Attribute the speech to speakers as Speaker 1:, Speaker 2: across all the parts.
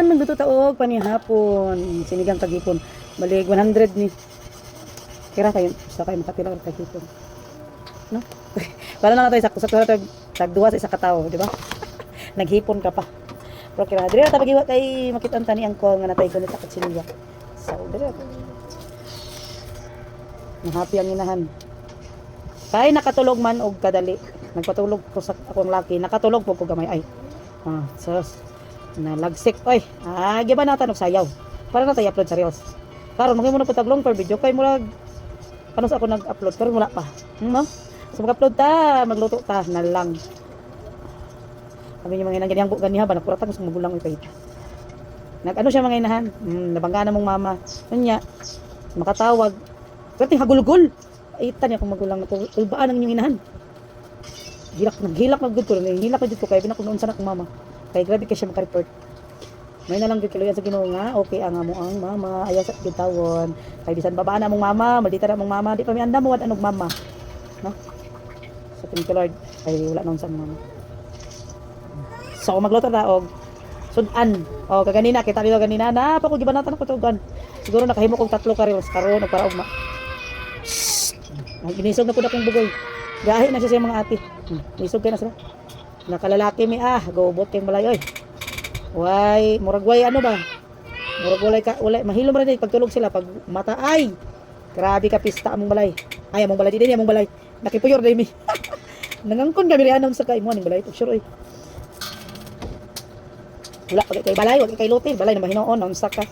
Speaker 1: nagluto taog panihapon. Sinigang kagipon. Balig 100 ni. Kira kayo sa kayo makatilang kagipon. No? Para na tayo sa tagduwa sa isa ka tawo, di ba? Naghipon ka pa. Pero kira dire ta pagiwa kay makit-an tani ang ko nga natay ko nita kat sinigang. So, dire. Happy ang inahan. Kay nakatulog man og kadali. Nagpatulog ko sa akong laki. Nakatulog po ko gamay ay. Sus. Nalagsik oy. Giba natan og sayaw. Para na tayo upload sa Reels. Karon magay mo na putag long for video kay murag ano sa ako nag-upload pero wala pa. No? So mag-upload ta, magluto ta na lang. Sabi niya mga inahan ganiha ba nakuratan sa magulang ipay. Nag-ano siya mga inahan? Nabangga na mong mama. Unya makatawag. Pero hagulgol. Ay tanya kung magulang ko. Ulbaan ang inyong inahan. Hilak na good ko. Hilak na good ko kaya binakunoon sana kong mama. Kaya grabe ka siya makareport. May na lang kiluyan sa Ginoo nga, okay ang amo ang mama, ayaw sa gitawon. Kay bisan babaan na mong mama, maldita na mong mama, di pa mi anda mo wad anog mama. No? So thank you Lord, ay wala nang sa mama. So magluto ta og sudan. O kaganina kita dito ganina na pa ko gibanatan ako tugan. Siguro nakahimo kog 3 ka reels karon og para ugma. Ang ginisog na pud akong bugoy. Gahi na siya sa mga ate. Nisog kay na sila. Nakalalaki mi gobot kay balay oy. Way, murag way ano ba? Murag walay ka, walay mahilom ra ni pagtulog sila pag mata ay. Grabe ka pista among balay. Ay among balay dinhi among balay. Nakipuyor dai mi. Nangangkon kami rianom sa kay mo ning balay sure oy. Wala pag kay balay, wag kay lutin, balay na mahinoon unsa ka.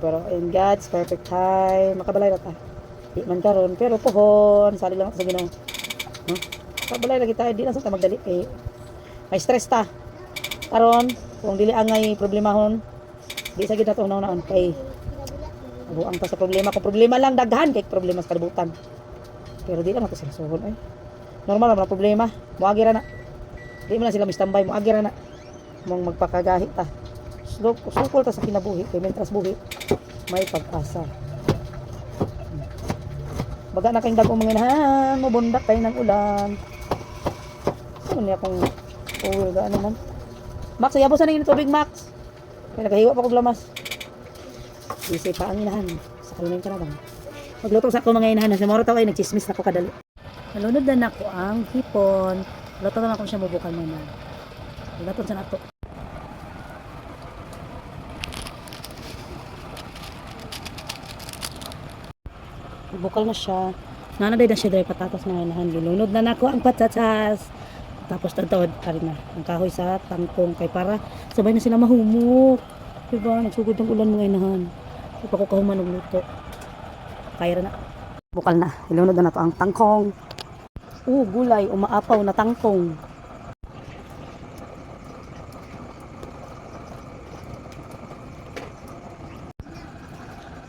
Speaker 1: Pero in God's perfect time makabalay ra ta. Di man karon pero pohon sali lang sa Ginoo. Sa balay lagi tayo di na sa ta magdali kay may stress ta. Karon kung dili angay problemahon di sa gid nato naon kay buang ta sa problema kung problema lang daghan kay problema sa kalibutan pero di lang nato sila suhon ay normal na problema moagi ra na di man sila mistambay moagi ra na mong magpakagahi ta sukol ta sa kinabuhi kay mentras buhi may pag-asa baga na kayong dagong mga inahan mabundak kayo ng ulan ano niya kung uwi ga ano man Max, ayabo sa nang tubig, Max. May nagahiwa pa kong lamas. Isip pa ang inahan. Sa kalunin ka na bang. Magluto sa ako mga inahan. Sa moro tao ay nagchismis na ako kadali. Nalunod na ako ang hipon. Luto na ako siya mabukal muna. Luto sa nato. Bukal na siya. Nanaday na siya dahil patatas mga inahan. Lunod na ako ang patatas. Tapos tagtawad pa rin na ang kahoy sa tangkong kay para sabay na sila mahumok diba nagsugod ng ulan mga inahan so pa ko kahuman og luto kaya na bukal na ilunod na to ang tangkong gulay umaapaw na tangkong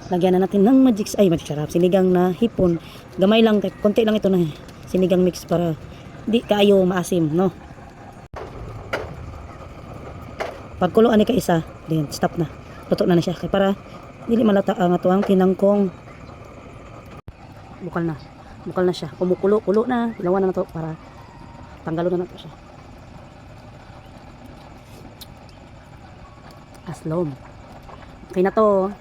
Speaker 1: lagyan na natin ng magic sarap sinigang na hipon gamay lang konti lang ito na sinigang mix para di kayo maasim, no? Pagkuloan ni ka isa, then stop na. Luto na siya. Kaya para dili malata ang atuang tinangkong. Bukal na. Bukal na siya. Kumukulo-kulo na. Ilawan na to para tanggalon na to siya. Aslom. Okay na to.